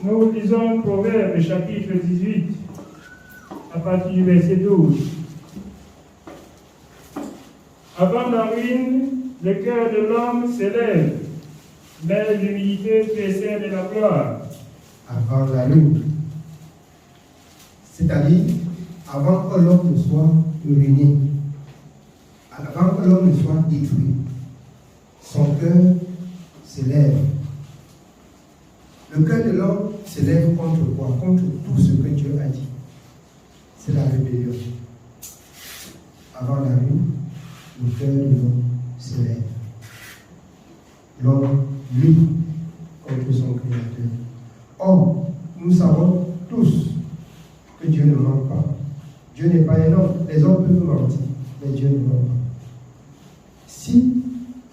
Nous lisons Proverbe chapitre 18, à partir du verset 12. Avant la ruine, le cœur de l'homme s'élève, mais l'humilité précède la gloire. Avant la ruine, c'est-à-dire avant que l'homme ne soit ruiné, avant que l'homme ne soit détruit, son cœur s'élève. Le cœur de l'homme s'élève contre quoi? Contre tout ce que Dieu a dit. C'est la rébellion. Avant la ruine, le cœur de l'homme s'élève. L'homme lutte contre son Créateur. Or, nous savons tous que Dieu ne ment pas. Dieu n'est pas un homme. Les hommes peuvent mentir, mais Dieu ne ment pas. Si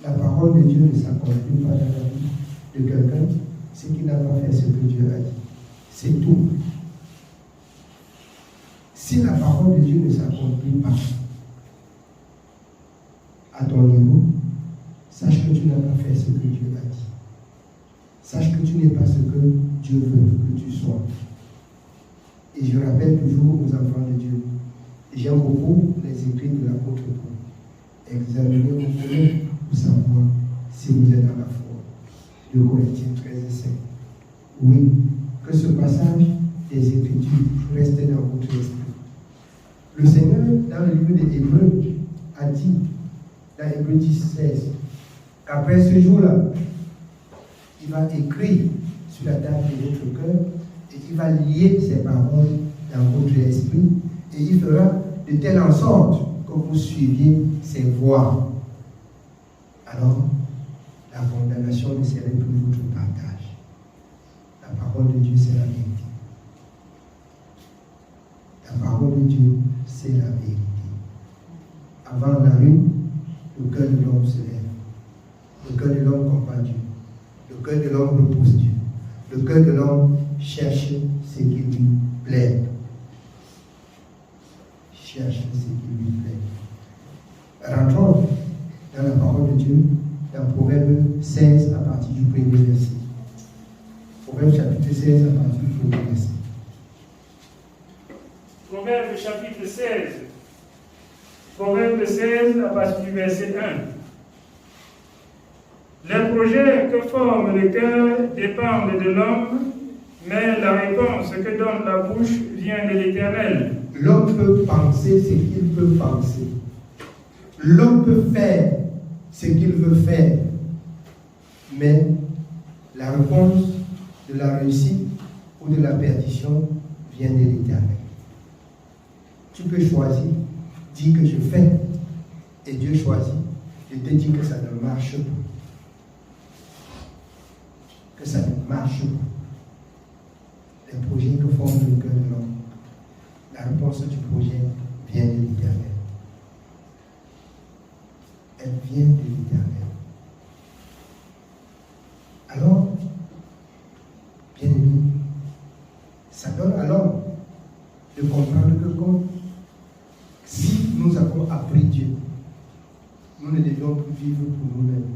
la parole de Dieu ne s'accomplit pas dans la vie de quelqu'un, c'est qu'il n'a pas fait ce que Dieu a dit. C'est tout. Si la parole de Dieu ne s'accomplit pas à ton niveau, sache que tu n'as pas fait ce que Dieu a dit. Sache que tu n'es pas ce que Dieu veut que tu sois. Et je rappelle toujours aux enfants de Dieu, j'aime beaucoup les écrits de l'apôtre Paul. Examinez vous-même pour savoir si vous êtes dans la foi. 2 Corinthiens 13 et 5. Oui, que ce passage des Écritures reste dans votre esprit. Le Seigneur, dans le livre des Hébreux, a dit, dans Hébreux 10, 16, qu'après ce jour-là, il va écrire sur la table de votre cœur et il va lier ses paroles dans votre esprit et il fera de telle en sorte que vous suiviez ses voies. Alors, la condamnation ne serait plus votre partage. La parole de Dieu, c'est la vérité. La parole de Dieu, c'est la vérité. Avant la ruine, le cœur de l'homme se lève. Le cœur de l'homme combat Dieu. Le cœur de l'homme repousse Dieu. Le cœur de l'homme cherche ce qui lui plaît. Cherche ce qui lui plaît. Rentrons dans la parole de Dieu, dans Proverbe 16 à partir du premier verset. Proverbe chapitre 16 à partir du premier verset. Proverbe chapitre 16. Proverbe 16 à partir du verset 1. Les projets que forme le cœur dépendent de l'homme, mais la réponse que donne la bouche vient de l'Éternel. L'homme peut penser ce qu'il peut penser. L'homme peut faire ce qu'il veut faire. Mais la réponse de la réussite ou de la perdition vient de l'Éternel. Tu peux choisir, dire que je fais, et Dieu choisit de te dire que ça ne marche pas. Que ça ne marche pas. Les projets que forme le cœur de l'homme, la réponse du projet vient de l'Éternel. Elle vient de l'Éternel. Alors, bien aimé, ça donne à l'homme de comprendre que comme si nous avons appris Dieu, nous ne devions plus vivre pour nous-mêmes.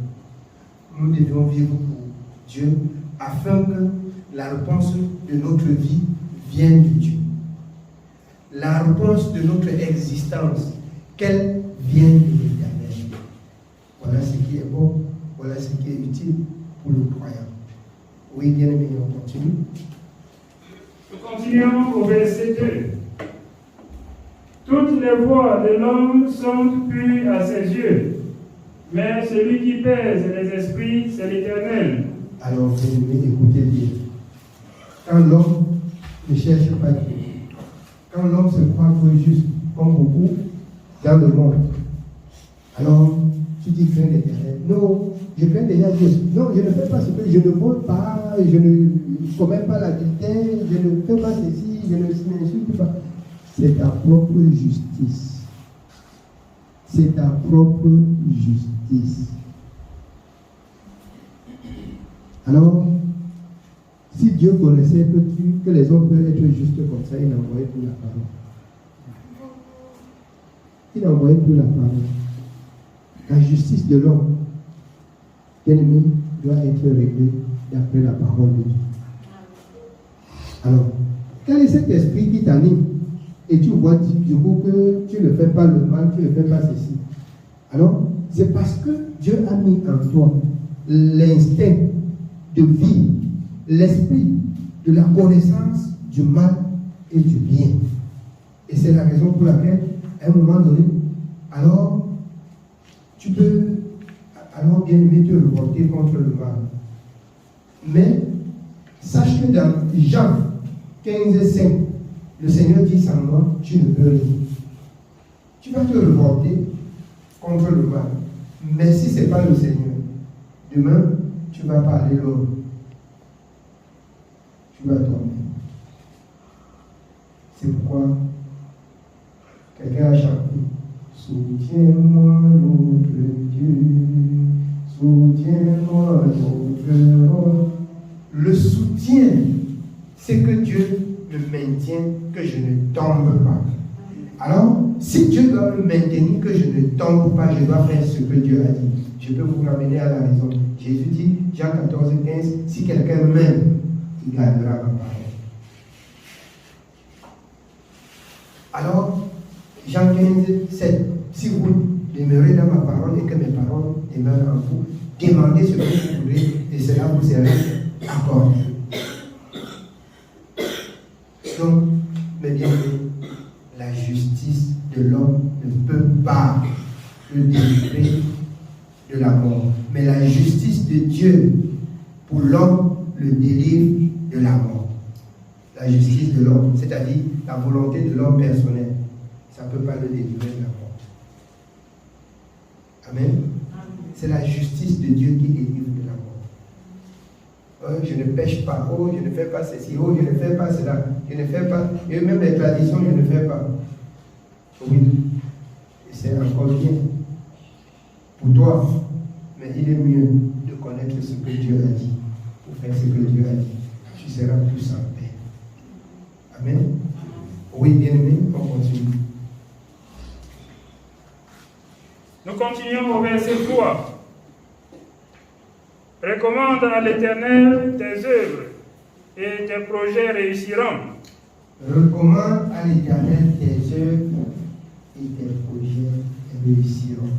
Nous devions vivre pour Dieu afin que la réponse de notre vie vienne de Dieu. La réponse de notre existence, qu'elle vienne de l'Éternel. Voilà ce qui est bon, voilà ce qui est utile pour le croyant. Oui, bien aimé, on continue. Nous continuons au verset 2. Toutes les voies de l'homme sont pures à ses yeux, mais celui qui pèse les esprits, c'est l'Éternel. Alors, bien aimé, écoutez bien. Quand l'homme ne cherche pas Dieu, quand l'homme se croit juste, comme beaucoup dans le monde, alors tu dis crains l'Éternel. Non, je crains déjà Dieu. Non, je ne fais pas ce que je ne vole pas, je ne commets pas l'adultère, je ne fais pas ceci, je ne m'insulte pas. C'est ta propre justice. C'est ta propre justice. Alors, si Dieu connaissait que les hommes peuvent être justes comme ça, il n'envoyait plus la parole. Il n'envoyait plus la parole. La justice de l'homme, bien aimé, doit être réglée d'après la parole de Dieu. Alors, quel est cet esprit qui t'anime? Et tu vois du coup que tu ne fais pas le mal, tu ne fais pas ceci. Alors, c'est parce que Dieu a mis en toi l'instinct de vie, l'esprit de la connaissance du mal et du bien. Et c'est la raison pour laquelle, à un moment donné, alors, tu peux, alors bien aimé, te révolter contre le mal. Mais, sache que dans Jean 15:5, le Seigneur dit sans moi, tu ne peux rien. Tu vas te révolter contre le mal. Mais si ce n'est pas le Seigneur, demain, tu vas parler l'homme. Tu vas tomber. C'est pourquoi quelqu'un a chanté. Soutiens-moi notre Dieu, soutiens-moi notre roi. Le soutien, c'est que Dieu me maintient, que je ne tombe pas. Alors, si Dieu doit me maintenir, que je ne tombe pas, je dois faire ce que Dieu a dit. Je peux vous ramener à la raison. Jésus dit, Jean 14:15, si quelqu'un m'aime, il gardera ma parole. Alors, Jean 15:7, si vous demeurez dans ma parole et que mes paroles demeurent en vous, demandez ce que vous voudrez et cela vous sera accordé. Donc, mes bien-aimés, la justice de l'homme ne peut pas le délivrer de la mort. Mais la justice de Dieu pour l'homme le délivre de la mort. La justice de l'homme, c'est-à-dire la volonté de l'homme personnel, ça ne peut pas le délivrer de la mort. Amen. C'est la justice de Dieu qui délivre de la mort. Oh, je ne pêche pas, oh, je ne fais pas ceci, oh, je ne fais pas cela, je ne fais pas, et même les traditions, je ne fais pas. Oui, et c'est encore bien pour toi, mais il est mieux de connaître ce que Dieu a dit, pour faire ce que Dieu a dit. Tu seras plus en paix. Amen. Oui, bien-aimé, on continue. Nous continuons au verset 3. Recommande à l'Éternel tes œuvres et tes projets réussiront. Recommande à l'Éternel tes œuvres et tes projets réussiront.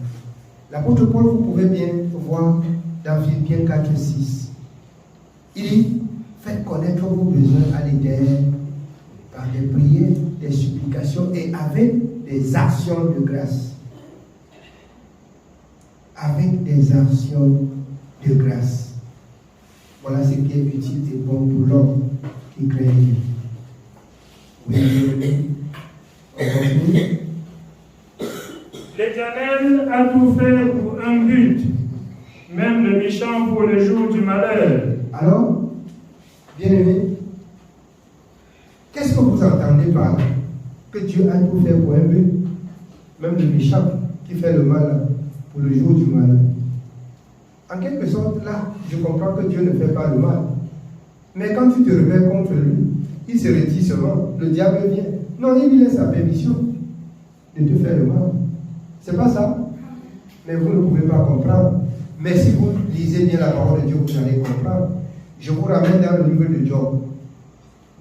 L'apôtre Paul, vous pouvez bien voir dans Philippiens 4:6. Il dit, faites connaître vos besoins à l'Éternel par des prières, des supplications et avec des actions de grâce. Avec des actions de grâce. Voilà ce qui est utile et bon pour l'homme qui craint Dieu. Oui, on continue. L'Éternel a tout fait pour un but, même le méchant pour le jour du malheur. Alors, bien-aimé, qu'est-ce que vous entendez par là? Que Dieu a tout fait pour un but, même le méchant qui fait le mal pour le jour du malheur. En quelque sorte, là, je comprends que Dieu ne fait pas le mal. Mais quand tu te rebelles contre lui, il se retire seulement. Le diable vient. Non, il lui laisse sa permission de te faire le mal. C'est pas ça. Mais vous ne pouvez pas comprendre. Mais si vous lisez bien la parole de Dieu, vous allez comprendre. Je vous ramène dans le livre de Job.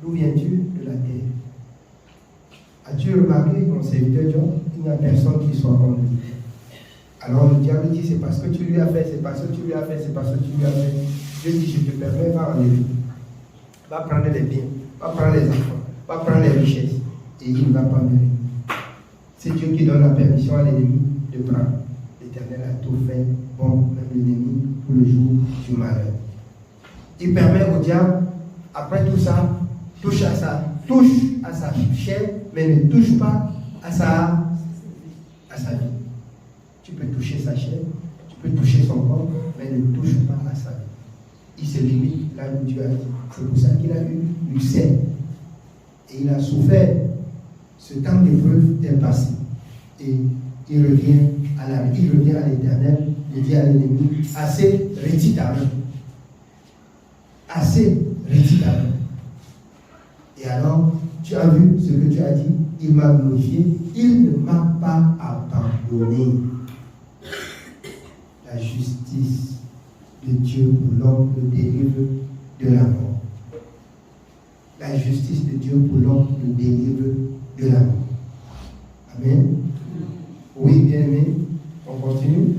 D'où viens-tu? De la terre. As-tu remarqué, mon serviteur Job, il n'y a personne qui soit comme lui. Alors le diable dit, c'est parce que tu lui as fait, c'est parce que tu lui as fait, c'est parce que tu lui as fait. Dieu dit, je te permets, va enlever. Va prendre les biens, va prendre les enfants, va prendre les richesses. Et il ne va pas mourir. C'est Dieu qui donne la permission à l'ennemi de prendre. L'Éternel a tout fait, bon, même l'ennemi, pour le jour du malheur. Il permet au diable, après tout ça, touche à sa chair, mais ne touche pas à sa vie. Tu peux toucher sa chair, tu peux toucher son corps, mais ne touche pas à sa vie. Il se limite là où Dieu a dit. C'est pour ça qu'il a eu du sel. Et il a souffert. Ce temps d'épreuve est passé. Et il revient à l'Éternel, il dit à l'ennemi, assez, retire ta main. Assez, retire ta main. Et alors, tu as vu ce que tu as dit, il m'a glorifié, il ne m'a pas abandonné. La justice de Dieu pour l'homme le délivre de la mort. la justice de Dieu pour l'homme le délivre de la mort. Amen. Oui, bien-aimé, on continue.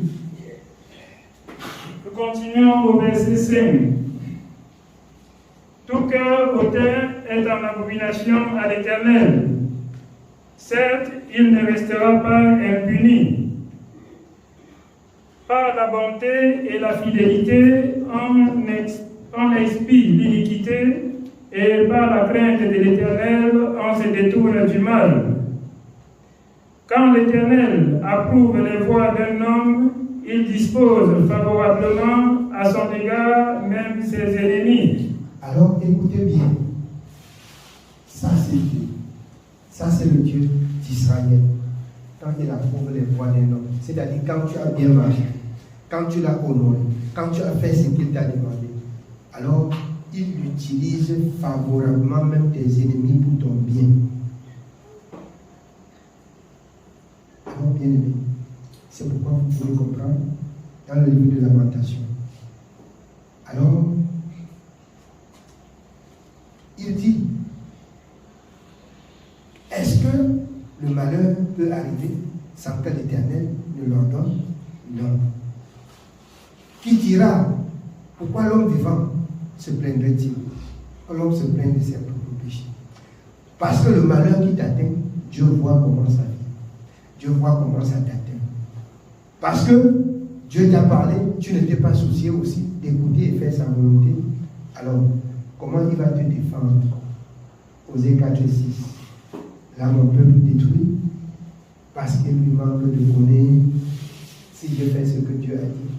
Nous continuons au verset 5. Tout cœur hautain est en abomination à l'Éternel. Certes, il ne restera pas impuni. Par la bonté et la fidélité, on expie l'iniquité, et par la crainte de l'Éternel, on se détourne du mal. Quand l'Éternel approuve les voies d'un homme, il dispose favorablement à son égard même ses ennemis. Alors écoutez bien, ça c'est Dieu, ça c'est le Dieu d'Israël, quand il approuve les voies d'un homme, c'est-à-dire quand tu as bien marché, quand tu l'as honoré, quand tu as fait ce qu'il t'a demandé, alors il utilise favorablement même tes ennemis pour ton bien. Alors bien aimé, c'est pourquoi vous pouvez comprendre dans le livre de Lamentation. Alors, il dit, est-ce que le malheur peut arriver sans que l'Éternel ne l'ordonne? Non. Qui dira, pourquoi l'homme vivant se plaindrait-il? L'homme se plaint de ses propres péchés. Parce que le malheur qui t'atteint, Dieu voit comment ça vit. Dieu voit comment ça t'atteint. Parce que Dieu t'a parlé, tu ne t'es pas soucié aussi d'écouter et faire sa volonté. Alors, comment il va te défendre? Osée 4 et 6. Là, mon peuple détruit parce qu'il lui manque de connaître si je fais ce que Dieu a dit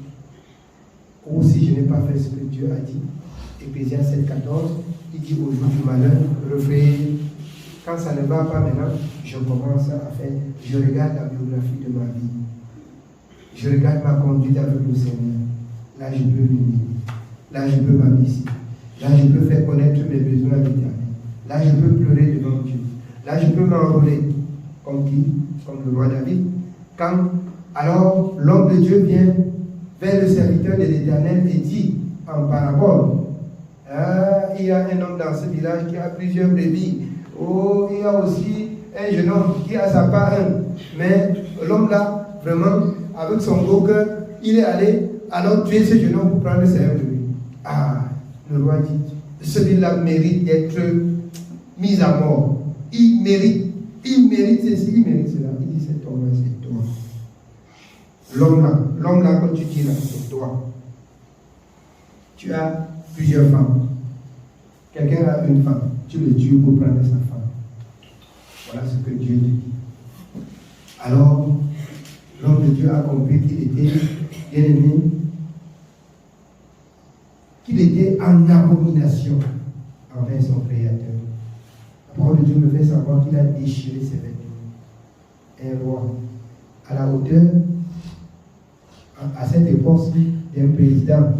ou si je n'ai pas fait ce que Dieu a dit. Éphésiens 7, 14, il dit au jour du malheur, refais. Quand ça ne va pas maintenant, je commence à faire, je regarde la biographie de ma vie. Je regarde ma conduite avec le Seigneur. Là, je peux l'unir. Là, je peux m'abaisser. Là, je peux faire connaître mes besoins à l'Éternel. Là, je peux pleurer devant Dieu. Là, je peux m'enrôler. Comme qui? Comme le roi David. Quand, alors, l'homme de Dieu vient vers le serviteur de l'Éternel et dit, en parabole, il y a un homme dans ce village qui a plusieurs brebis. Oh, il y a aussi un jeune homme qui a sa part. Mais l'homme là, vraiment, avec son beau cœur, il est allé alors tuer ce jeune homme pour prendre ses brebis. Ah, le roi dit, celui-là mérite d'être mis à mort. Il mérite ceci, il mérite cela. Il dit, c'est toi, c'est toi. L'homme là, quand tu dis là, c'est toi. Tu as plusieurs femmes. Quelqu'un a une femme, tu le tues pour prendre sa femme. Voilà ce que Dieu dit. Alors, l'homme de Dieu a compris qu'il était bien aimé, qu'il était en abomination envers son Créateur. La parole de Dieu me fait savoir qu'il a déchiré ses vêtements. Un roi, à la hauteur, à cette époque, d'un président.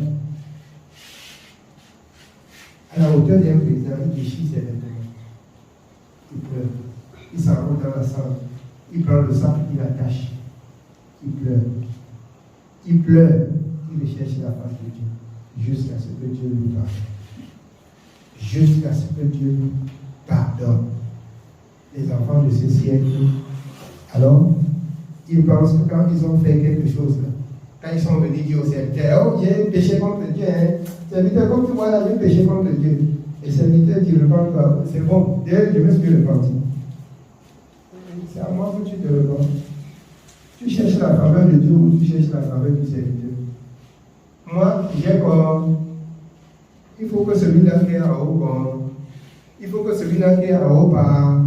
À la hauteur d'un président, il déchire ses vêtements. Il pleure. Il s'enroule dans la cendre. Il prend le sac, il attache. Il pleure. Il pleure. Il recherche la face de Dieu. Jusqu'à ce que Dieu lui pardonne. Jusqu'à ce que Dieu lui pardonne. Les enfants de ce siècle, alors, ils pensent que quand ils ont fait quelque chose, quand ils sont venus dire au serviteur, oh, j'ai péché contre Dieu, serviteur, comme tu vois là, j'ai péché contre Dieu. Et le serviteur dit, repends pas, c'est bon, Dieu, je me suis repenti. C'est à moi que tu te repens. Tu cherches la faveur de Dieu ou tu cherches la faveur du serviteur. Moi, j'ai comme, il faut que celui-là qui est en haut, comme, il faut que celui-là qui est en haut par.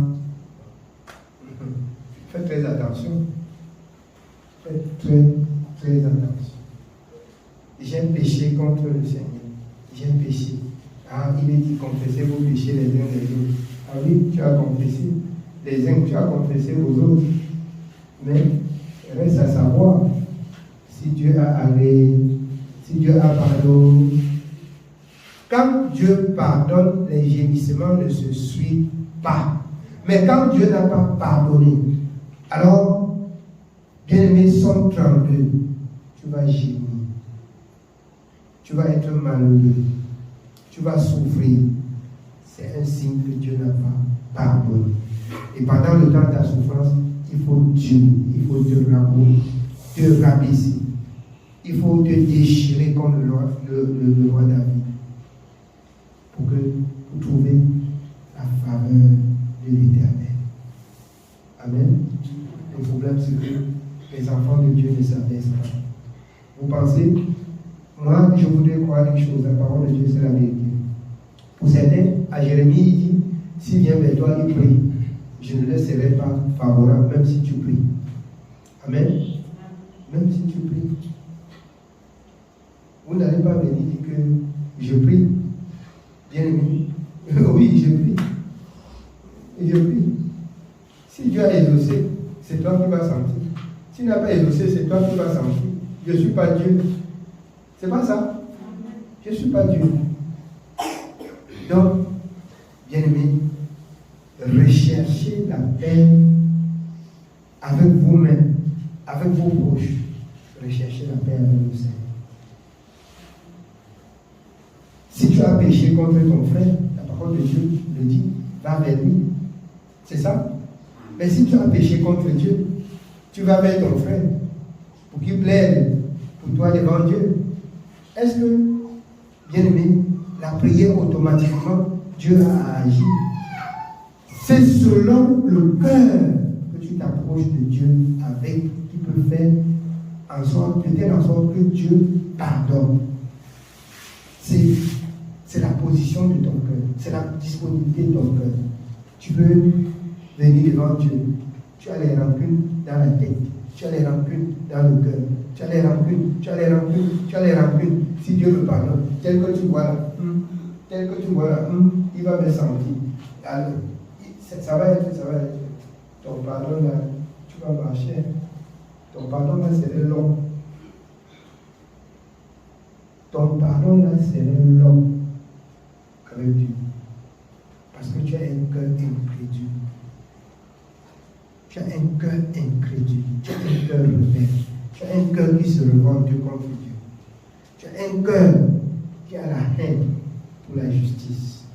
Faites très attention. Faites très, très attention. J'ai péché contre le Seigneur. J'ai péché. Ah, il est dit confessez vos péchés les uns les autres. Ah oui, tu as confessé les uns, tu as confessé aux autres. Mais reste à savoir si Dieu a arrêté, si Dieu a pardonné. Quand Dieu pardonne, les gémissements ne se suivent pas. Mais quand Dieu n'a pas pardonné, alors, bien-aimé, Somme 32, tu vas gémir. Tu vas être malheureux. Tu vas souffrir. c'est un signe que Dieu n'a pas pardonné. Et pendant le temps de ta souffrance, il faut te rabaisser. Il faut te déchirer comme le roi David pour trouver la faveur de l'Éternel. Amen. Le problème, c'est que les enfants de Dieu ne s'abaissent pas. Vous pensez, moi, je voudrais croire une chose, la parole de Dieu, c'est la vérité. Pour certains, à Jérémie, il dit, s'il vient vers toi, il prie. Je ne le serai pas favorable, même si tu pries. Amen. Même si tu pries. Vous n'allez pas venir dire que je prie. Bien aimé. Oui, je prie. Et je prie. Si Dieu a exaucé, c'est toi qui vas sentir. S'il n'a pas exaucé, c'est toi qui vas sentir. Je ne suis pas Dieu. C'est pas ça. Je ne suis pas Dieu. Donc, bien aimé, recherchez la paix avec vous-même, avec vos proches. Recherchez la paix avec le Seigneur. Si tu as péché contre ton frère, la parole de Dieu le dit, va vers lui. C'est ça? Mais si tu as péché contre Dieu, tu vas vers ton frère pour qu'il plaide pour toi devant Dieu. Est-ce que, bien aimé, la prière automatiquement, Dieu a agi? C'est selon le cœur que tu t'approches de Dieu avec, qui peut faire en sorte, peut-être en sorte que Dieu pardonne. C'est la position de ton cœur, c'est la disponibilité de ton cœur. Tu peux venir devant Dieu, tu as les rancunes dans la tête, tu as les rancunes dans le cœur, tu as les rancunes, tu as les rancunes, tu as les rancunes. Si Dieu me pardonne, tel que tu vois là, il va me sentir. Alors, ça va être. Ton pardon là, tu vas marcher. Ton pardon là, c'est long. Ton pardon là, c'est long avec Dieu. Parce que tu as un cœur incrédule. Tu as un cœur incrédule. Tu as un cœur rebelle. Tu as un cœur qui se revolte contre Dieu. Tu as un cœur qui a la haine pour la justice.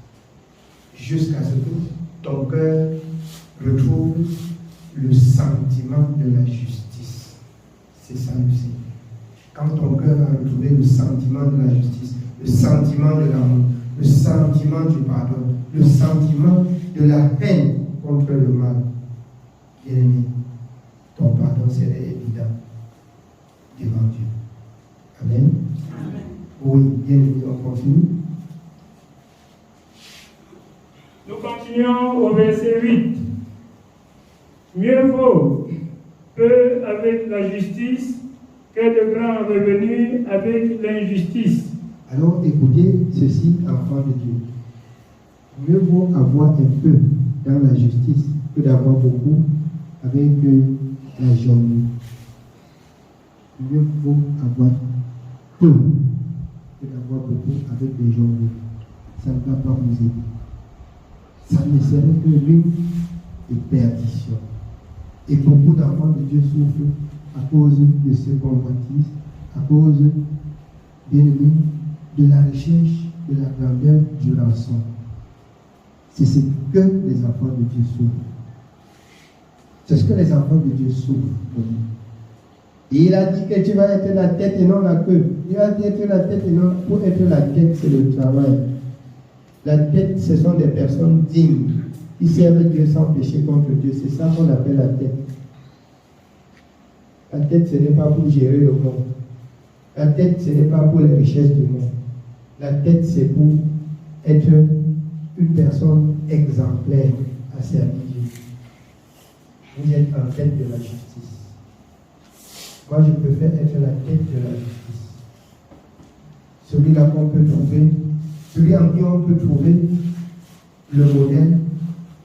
Jusqu'à ce que ton cœur retrouve le sentiment de la justice. C'est ça le Seigneur. Quand ton cœur va retrouver le sentiment de la justice, le sentiment de l'amour, le sentiment du pardon, le sentiment de la haine contre le mal, bien aimé, ton pardon serait évident devant Dieu. Amen. Amen. Oui, bien aimé, on continue. Nous continuons au verset 8. Mieux vaut peu avec la justice que de grands revenus avec l'injustice. Alors écoutez ceci, enfants de Dieu. Mieux vaut avoir un peu dans la justice que d'avoir beaucoup avec la journée. Mieux vaut avoir peu que d'avoir beaucoup avec les journées. Ça ne va pas vous aider. Ça ne serait que l'une de perdition. Et beaucoup d'enfants de Dieu souffrent à cause de ce convoitise, à cause, bien aimé, de la recherche de la grandeur du rançon. C'est ce que les enfants de Dieu souffrent. C'est ce que les enfants de Dieu souffrent. Et il a dit que tu vas être la tête et non la queue. Il va être la tête et non. Pour être la tête, c'est le travail. La tête, ce sont des personnes dignes qui servent Dieu sans pécher contre Dieu. C'est ça qu'on appelle la tête. La tête, ce n'est pas pour gérer le monde. La tête, ce n'est pas pour les richesses du monde. La tête, c'est pour être une personne exemplaire à servir Dieu. Vous êtes en tête de la justice. Moi, je préfère être la tête de la justice. Celui-là qu'on peut trouver, celui en qui on peut trouver le modèle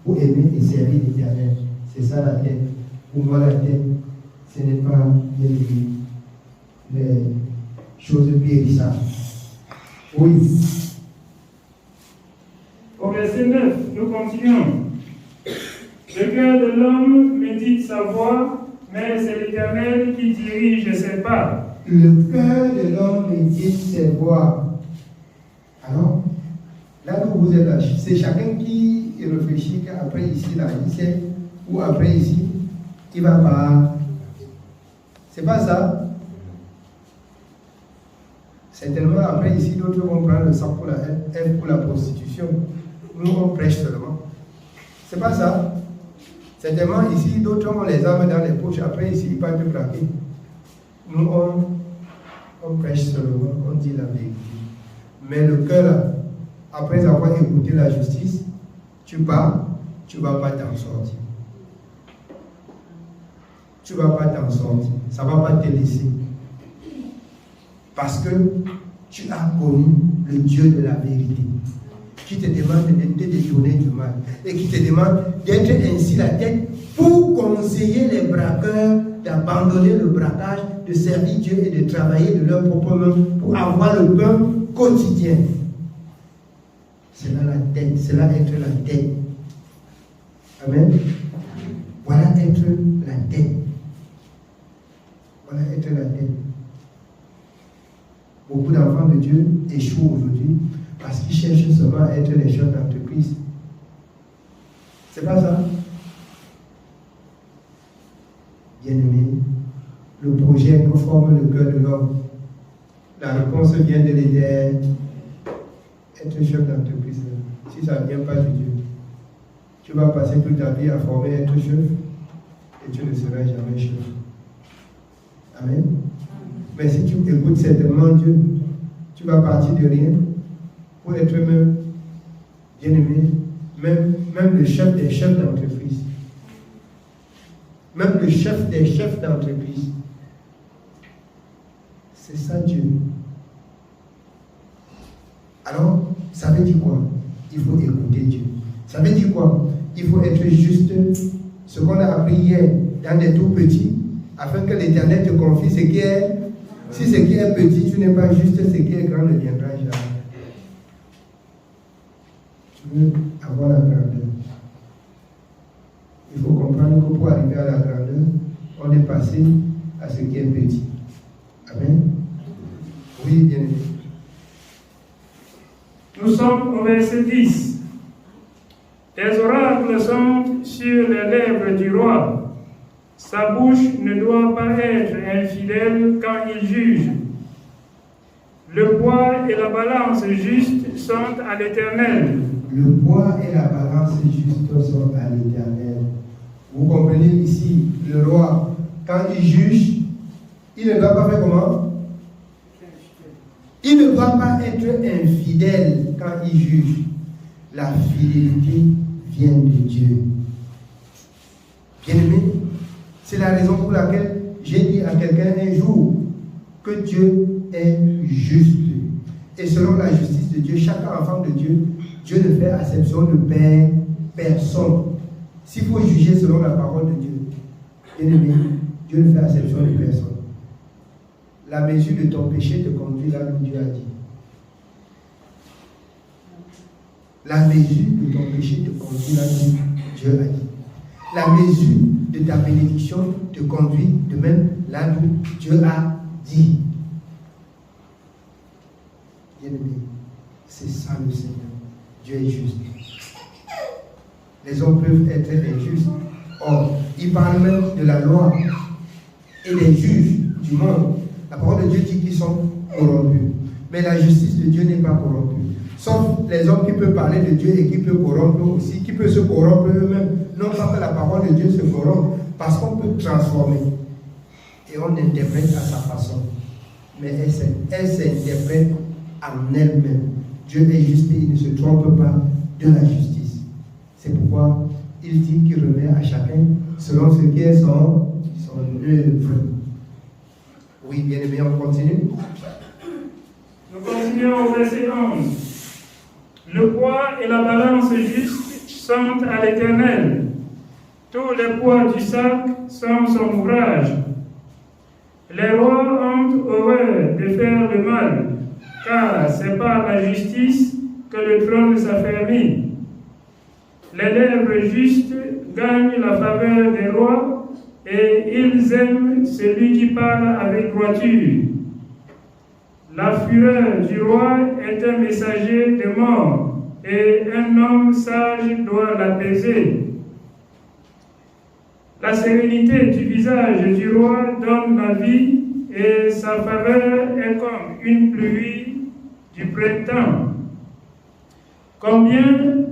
pour aimer et servir l'Éternel. C'est ça la tête. Pour moi, la tête, ce n'est pas les choses périssables. Oui. Au verset 9, nous continuons. Le cœur de l'homme médite sa voie, mais c'est l'Éternel qui dirige ses pas. Le cœur de l'homme médite ses voies. Alors, Là où vous êtes là, c'est chacun qui réfléchit qu'après ici, là, ici, ou après ici, il va pas. C'est pas ça. Certainement, après ici, d'autres vont prendre le sang pour la prostitution. Nous, on prêche seulement. C'est pas ça. Certainement, ici, d'autres ont les armes dans les poches. Après, ici, ils partent de braquer. Nous, on prêche seulement, on dit la vérité. Mais le cœur, là, après avoir écouté la justice, tu pars, tu ne vas pas t'en sortir. Tu ne vas pas t'en sortir. Ça ne va pas te laisser. Parce que tu as connu le Dieu de la vérité, qui te demande de te détourner du mal et qui te demande d'être ainsi la tête pour conseiller les braqueurs d'abandonner le braquage, de servir Dieu et de travailler de leur propre main pour avoir le pain quotidien. C'est là la tête, c'est là être la tête. Amen. Voilà être la tête. Voilà être la tête. Beaucoup d'enfants de Dieu échouent aujourd'hui parce qu'ils cherchent seulement à être les chefs d'entreprise. C'est pas ça. Bien-aimé, le projet que forme le cœur de l'homme, la réponse vient de l'Éternel. Être chef d'entreprise, si ça ne vient pas de Dieu, tu vas passer toute ta vie à former être chef et tu ne seras jamais chef. Amen. Mais si tu écoutes certainement Dieu, tu vas partir de rien pour être même bien-aimé, même le chef des chefs d'entreprise. Même le chef des chefs d'entreprise. C'est ça Dieu. Alors, ça veut dire quoi? Il faut écouter Dieu. Ça veut dire quoi? Il faut être juste, ce qu'on a appris hier dans des tout petits, afin que l'Éternel te confie ce qui est. Si ce qui est petit, tu n'es pas juste, ce qui est grand ne viendra jamais. Tu veux avoir la grandeur. Il faut comprendre que pour arriver à la grandeur, on est passé à ce qui est petit. Amen. Oui, bien aimé. Nous sommes au verset 10. Tes oracles sont sur les lèvres du roi. Sa bouche ne doit pas être infidèle quand il juge. Le poids et la balance juste sont à l'Éternel. Le poids et la balance juste sont à l'Éternel. Vous comprenez ici, le roi, quand il juge, il ne doit pas faire comment? Il ne doit pas être infidèle quand il juge. La fidélité vient de Dieu. Bien-aimé, c'est la raison pour laquelle j'ai dit à quelqu'un un jour que Dieu est juste. Et selon la justice de Dieu, chaque enfant de Dieu, Dieu ne fait acception de personne. S'il faut juger selon la parole de Dieu, bien-aimé, Dieu ne fait acception de personne. La mesure de ton péché te conduit là où Dieu a dit. La mesure de ton péché te conduit là où Dieu a dit. La mesure de ta bénédiction te conduit de même là où Dieu a dit. Bien-aimé, c'est ça le Seigneur. Dieu est juste. Les hommes peuvent être injustes. Or, il parle même de la loi et des juges du monde. La parole de Dieu dit qu'ils sont corrompus. Mais la justice de Dieu n'est pas corrompue. Sauf les hommes qui peuvent parler de Dieu et qui peuvent corrompre aussi, qui peuvent se corrompre eux-mêmes. Non pas que la parole de Dieu se corrompe, parce qu'on peut transformer. Et on interprète à sa façon. Mais elle s'interprète en elle-même. Dieu est juste et il ne se trompe pas de la justice. C'est pourquoi il dit qu'il remet à chacun selon ce qui est son œuvre. Oui, bien aimé, on continue. Nous continuons au verset 11. Le poids et la balance juste sont à l'Éternel. Tous les poids du sac sont son ouvrage. Les rois ont horreur de faire le mal, car c'est par la justice que le trône s'affermit. Les lèvres justes gagnent la faveur des rois, et ils aiment celui qui parle avec droiture. La fureur du roi est un messager de mort, et un homme sage doit l'apaiser. La sérénité du visage du roi donne la vie, et sa faveur est comme une pluie du printemps. Combien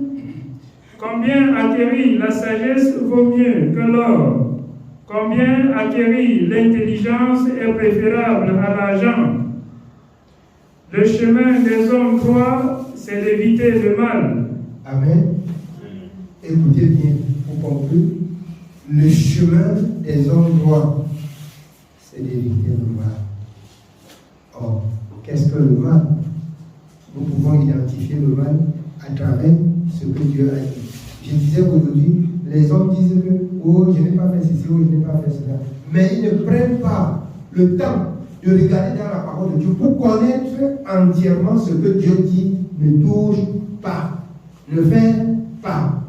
acquérir la sagesse vaut mieux que l'or, combien acquérir l'intelligence est préférable à l'argent. Le chemin des hommes droits, c'est d'éviter le mal. Amen. Écoutez bien, pour conclure, le chemin des hommes droits, c'est d'éviter le mal. Or, qu'est-ce que le mal? Nous pouvons identifier le mal à travers ce que Dieu a dit. Je disais qu'aujourd'hui, les hommes disent que oh, je n'ai pas fait ceci, oh, je n'ai pas fait cela. Mais ils ne prennent pas le temps de regarder dans la parole de Dieu pour connaître entièrement ce que Dieu dit. Ne touche pas, ne fais pas.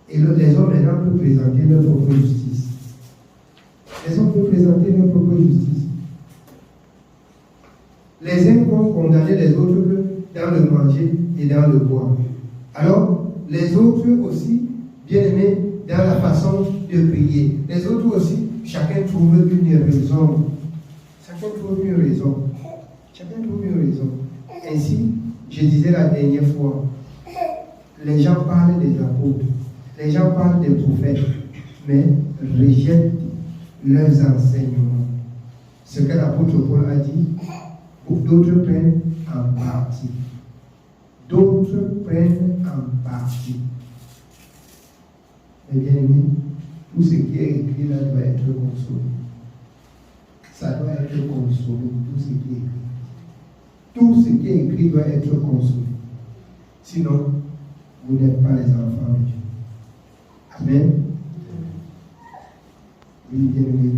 Et les hommes maintenant peuvent présenter leur propre justice. Les hommes peuvent présenter leur propre justice. Les uns vont condamner les autres dans le manger et dans le boire. Alors, les autres aussi, bien aimés, dans la façon de prier. Les autres aussi, chacun trouve une raison. Chacun trouve une raison. Chacun trouve une raison. Ainsi, je disais la dernière fois, les gens parlent des apôtres, les gens parlent des prophètes, mais rejettent leurs enseignements. Ce que l'apôtre Paul a dit, d'autres prennent en partie. D'autres prennent en partie. Mais bien aimé, tout ce qui est écrit là doit être consommé. Ça doit être consommé, tout ce qui est écrit. Tout ce qui est écrit doit être consommé. Sinon, vous n'êtes pas les enfants de Dieu. Amen. Oui, bien aimé.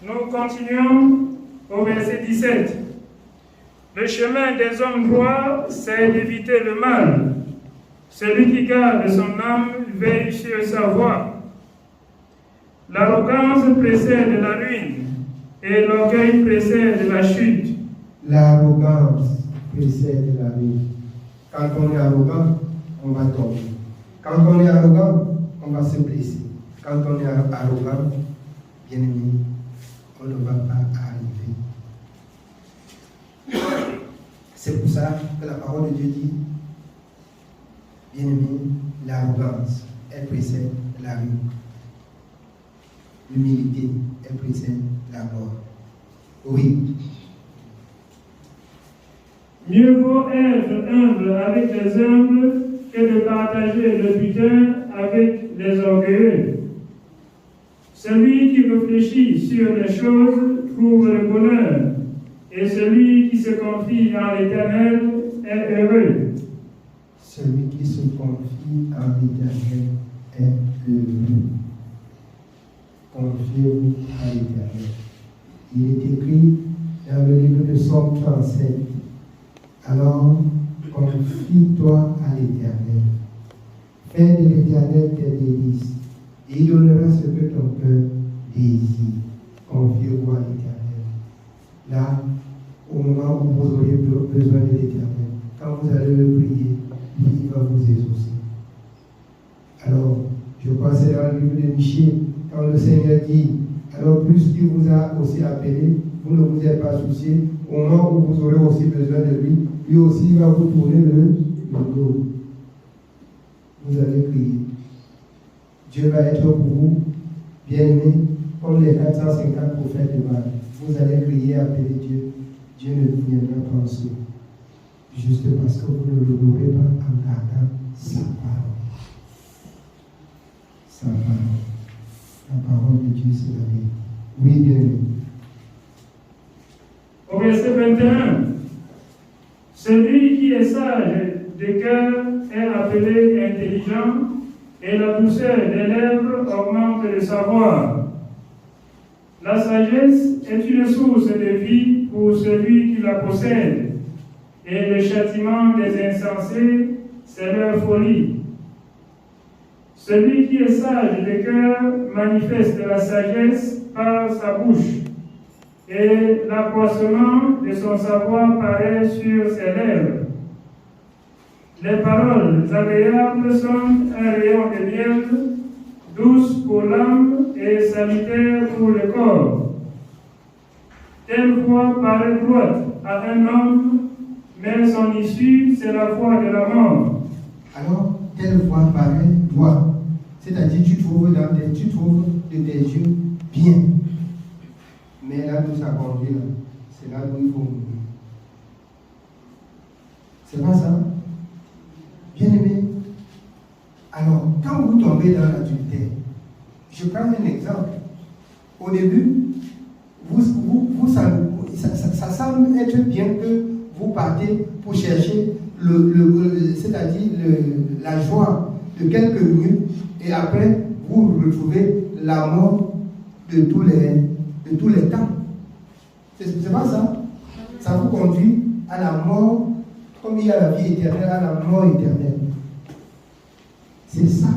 Nous continuons au verset 17. Le chemin des hommes droits, c'est d'éviter le mal. Celui qui garde son âme veille sur sa voie. L'arrogance précède la ruine et l'orgueil précède la chute. L'arrogance précède la ruine. Quand on est arrogant, on va tomber. Quand on est arrogant, on va se blesser. Quand on est arrogant, bien aimé, on ne va pas arriver. C'est pour ça que la parole de Dieu dit, bien aimé, l'arrogance, elle précède la ruine. L'humilité, elle précède la gloire. Oui. Mieux vaut être humble avec les humbles que de partager le butin avec les orgueilleux. Celui qui réfléchit sur les choses trouve le bonheur, et celui qui se confie en l'Éternel est heureux. Celui qui se confie en l'Éternel est heureux. Confiez-vous à l'Éternel. Il est écrit dans le livre de Psaume 37. Alors, confie-toi à l'Éternel. Fais de l'Éternel tes délices, et il donnera ce que ton cœur désire. Confiez-vous à l'Éternel. Là, au moment où vous aurez besoin de l'Éternel, quand vous allez le prier, il va vous exaucer. Alors, je crois que c'est dans le livre de Michée, quand le Seigneur dit, alors plus qu'il vous a aussi appelé, vous ne vous êtes pas soucié, au moment où vous aurez aussi besoin de lui aussi va vous tourner le dos. Vous allez crier. Dieu va être pour vous, bien-aimé, comme les 450 prophètes de Baal. Vous allez crier, appeler Dieu. Dieu ne viendra pas en secours. Juste parce que vous ne l'honorez pas en gardant sa parole. Sa parole. La parole de Dieu, c'est la vie. Oui, bien-aimé. Au verset 21, celui qui est sage de cœur est appelé intelligent, et la douceur des lèvres augmente le savoir. La sagesse est une source de vie pour celui qui la possède, et le châtiment des insensés, c'est leur folie. Celui qui est sage de cœur manifeste la sagesse par sa bouche, et l'accroissement de son savoir paraît sur ses lèvres. Les paroles agréables sont un rayon de miel, douce pour l'âme et salutaire pour le corps. Telle voix paraît droite à un homme, mais son issue, c'est la voie de la mort. Alors, telle voix paraît droite. C'est-à-dire, tu trouves de tes yeux bien. Mais là où ça conduit, c'est là où il faut mourir. C'est pas ça? Bien aimé. Alors, quand vous tombez dans l'adultère, je prends un exemple. Au début, ça semble être bien que vous partez pour chercher c'est-à-dire la joie de quelques minutes, et après vous retrouvez la mort de tous les temps. C'est pas ça? Ça vous conduit à la mort, comme il y a la vie éternelle, à la mort éternelle. C'est ça.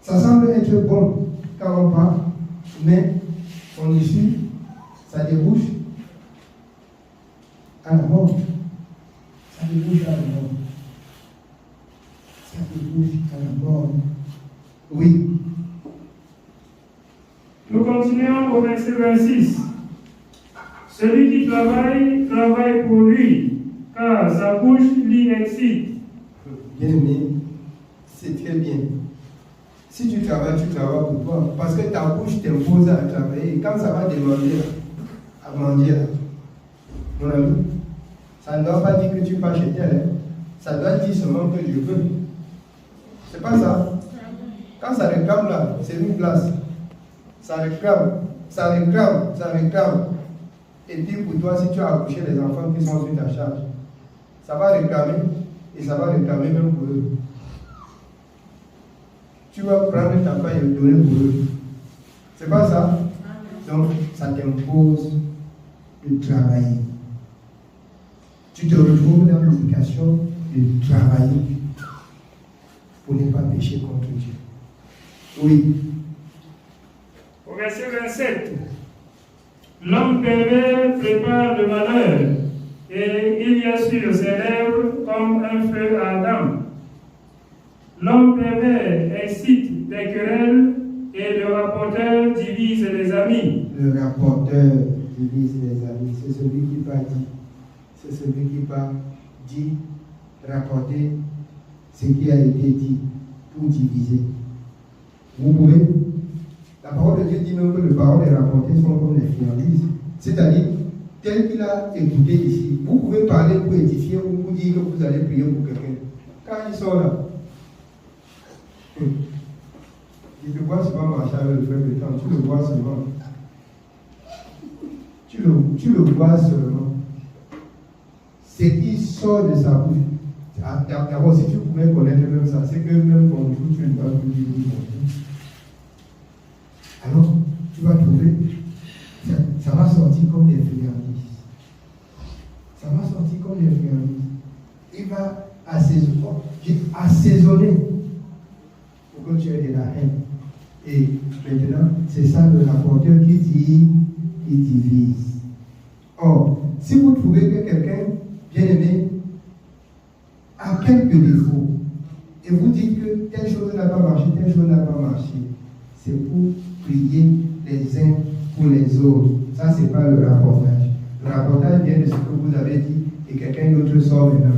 Ça semble être bon quand on parle, mais son issue, ça débouche à la mort. Ça débouche à la mort. Ça débouche à la mort. Oui. Nous continuons au verset 26. Celui qui travaille, travaille pour lui, car sa bouche l'y excite. Bien aimé, c'est très bien. Si tu travailles pour toi. Parce que ta bouche t'impose à travailler. Et quand ça va demander à mendier, mon ami, ça ne doit pas dire que tu pars chez tel. Ça doit dire seulement que je veux. C'est pas ça. Quand ça réclame là, c'est une place. Ça réclame. Et puis pour toi, si tu as accouché les enfants qui sont sur ta charge, ça va réclamer. Et ça va réclamer même pour eux. Tu vas prendre ta paille et le donner pour eux. C'est pas ça? Donc, ça t'impose de travailler. Tu te retrouves dans l'obligation de travailler pour ne pas pécher contre Dieu. Oui. Au verset 27, l'homme pervers prépare le malheur, et il y a sur ses lèvres comme un feu ardent. L'homme pervers excite des querelles, et le rapporteur divise les amis. Le rapporteur divise les amis. C'est celui qui va dire. C'est celui qui va dire, rapporter ce qui a été dit pour diviser. Vous pouvez. La parole de Dieu dit même que les paroles des rapportés sont comme les friandises. C'est-à-dire, tel qu'il a écouté ici, vous pouvez parler pour édifier ou pour dire que vous allez prier pour quelqu'un. Quand ils sont là, il ne voit souvent marcher avec le frère de temps, tu le vois seulement. Tu le vois seulement. Ce qui sort de sa bouche. D'abord, si tu pouvais connaître même ça, c'est que même bonjour, tu ne vas plus dire bonjour. Alors, tu vas trouver, ça va sortir comme des friandises. Ça va sortir comme des friandises. Il va assaisonner pour que tu aies de la haine. Et maintenant, c'est ça le rapporteur qui dit, il divise. Or, si vous trouvez que quelqu'un, bien aimé, a quelques défauts, et vous dites que telle chose n'a pas marché, telle chose n'a pas marché, c'est pour prier les uns pour les autres. Ça, ce n'est pas le rapportage. Le rapportage vient de ce que vous avez dit, et quelqu'un d'autre sort maintenant.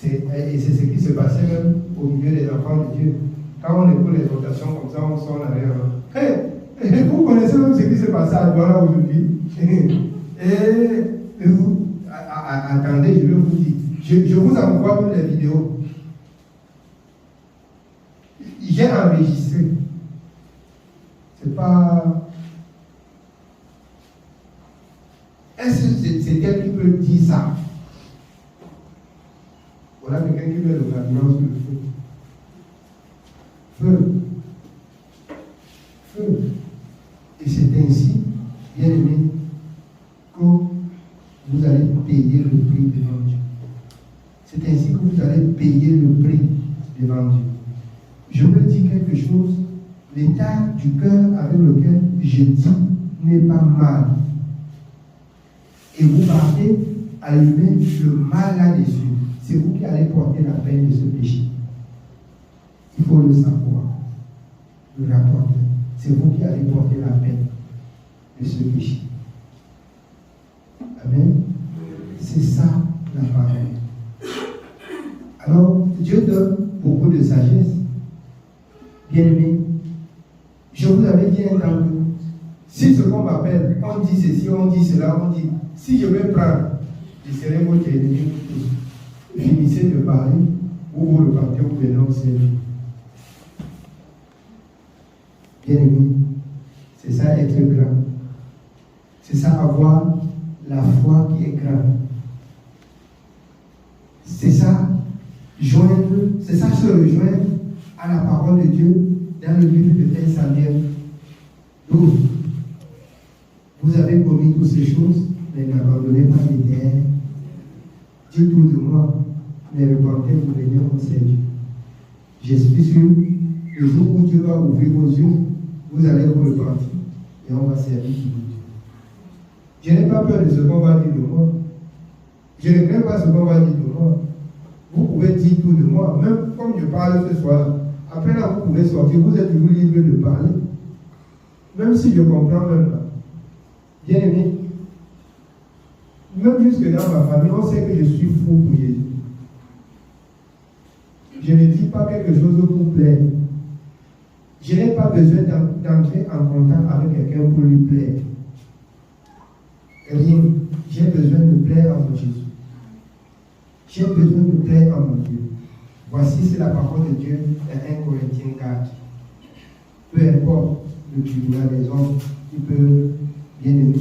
Et c'est ce qui se passait même au milieu des enfants de Dieu. Quand on écoute les votations comme ça, on sort en arrière. Hey, vous connaissez même ce qui s'est passé à Douala aujourd'hui. Et vous, attendez, je vais vous dire. Je vous envoie même les vidéos. J'ai enregistré. C'est pas. Est-ce que c'est elle qui peut dire ça? Voilà quelqu'un qui met le carburant sur le feu. Feu. Et c'est ainsi, bien aimé, que vous allez payer le prix devant Dieu. C'est ainsi que vous allez payer le prix devant Dieu. Je veux dire quelque chose l'état du cœur avec lequel je dis n'est pas mal. Et vous partez allumer le mal là-dessus. C'est vous qui allez porter la peine de ce péché. Il faut le savoir, le rapporter. C'est vous qui allez porter la peine de ce péché. Amen. C'est ça la parole. Alors, Dieu donne beaucoup de sagesse. Bien-aimés, je vous avais dit un temps que si ce qu'on m'appelle, on dit ceci, on dit cela, on dit, si je vais prendre, je serai votre ennemi. Finissez de parler, ou vous repartez au venez au ciel. Bien-aimés, c'est ça être grand. C'est ça avoir la foi qui est grande. C'est ça se rejoindre à la parole de Dieu dans le livre de 1 Samuel 12. Vous avez commis toutes ces choses, mais n'abandonnez pas l'Éternel. Dites tout de moi, mais repentez, vous venez au Seigneur. Je suis sûr, le jour où Dieu va ouvrir vos yeux, vous allez vous repentir et on va servir Dieu. Je n'ai pas peur de ce qu'on va dire de moi. Je ne crains pas ce qu'on va dire de moi. Vous pouvez dire tout de moi, même comme je parle ce soir. Après là, vous pouvez sortir, vous êtes toujours libre de parler. Même si je comprends même pas. Bien aimé, même jusque dans ma famille, on sait que je suis fou pour Jésus. Je ne dis pas quelque chose pour plaire. Je n'ai pas besoin d'entrer en contact avec quelqu'un pour lui plaire. Rien. J'ai besoin de plaire à mon Jésus. J'ai besoin de plaire à mon Dieu. Voici, c'est la parole de Dieu dans 1 Corinthiens 4. Peu importe le tribunal des hommes, il peut, bien aimé,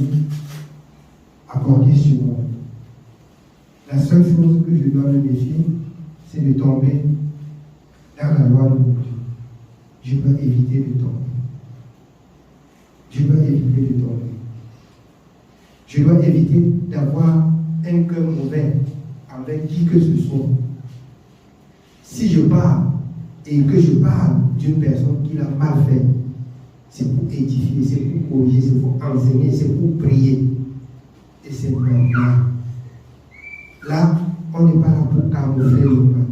accorder sur moi. La seule chose que je dois me méfier, c'est de tomber dans la loi de mon Dieu. Je dois éviter de tomber. Je dois éviter de tomber. Je dois éviter d'avoir un cœur mauvais avec qui que ce soit. Si je parle et que je parle d'une personne qui l'a mal fait, c'est pour édifier, c'est pour corriger, c'est pour enseigner, c'est pour prier. Et c'est normal. Là, on n'est pas là pour camoufler le mal.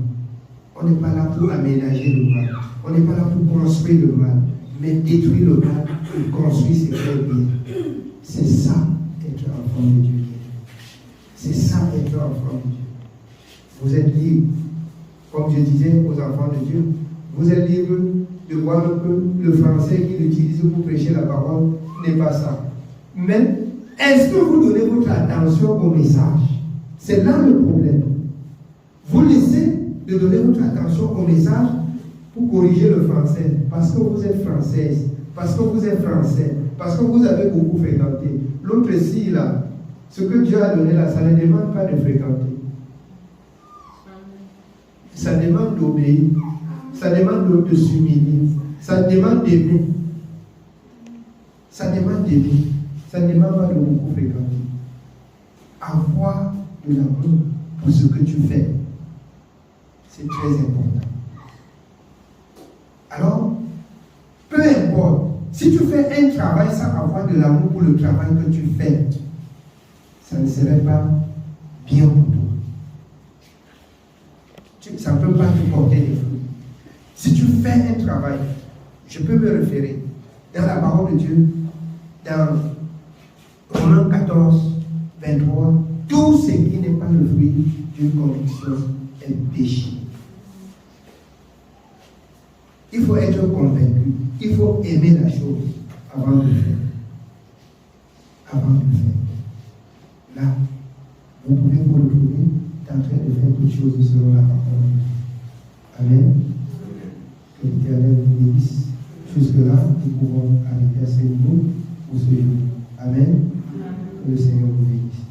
On n'est pas là pour aménager le mal. On n'est pas là pour construire le mal. Mais détruire le mal et construire ses vrais biens. C'est ça, être enfant de Dieu. C'est ça, être enfant de Dieu. Vous êtes libre. Comme je disais aux enfants de Dieu, vous êtes libre de voir que le français qu'il utilise pour prêcher la parole n'est pas ça. Mais est-ce que vous donnez votre attention au message? C'est là le problème. Vous laissez de donner votre attention au message pour corriger le français, parce que vous êtes française, parce que vous êtes français, parce que vous avez beaucoup fréquenté. L'autre ici, là, ce que Dieu a donné là, ça ne demande pas de fréquenter. Ça demande d'obéir, ça demande de s'humilier, ça demande d'aimer. Ça demande d'aimer, ça ne demande pas de beaucoup fréquenter. Avoir de l'amour pour ce que tu fais, c'est très important. Alors, peu importe, si tu fais un travail sans avoir de l'amour pour le travail que tu fais, ça ne serait pas bien pour toi. Ça ne peut pas te porter des fruits. Si tu fais un travail, je peux me référer dans la parole de Dieu, dans Romains 14, 23, tout ce qui n'est pas le fruit d'une conviction est péché. Il faut être convaincu, il faut aimer la chose avant de faire. Avant de faire. Là, vous pouvez vous retrouver en train de faire toutes choses selon la parole de Dieu. Amen. Que l'Éternel vous bénisse. Jusque-là, nous pouvons arriver à ce niveau pour ce jour. Amen. Que le Seigneur vous bénisse.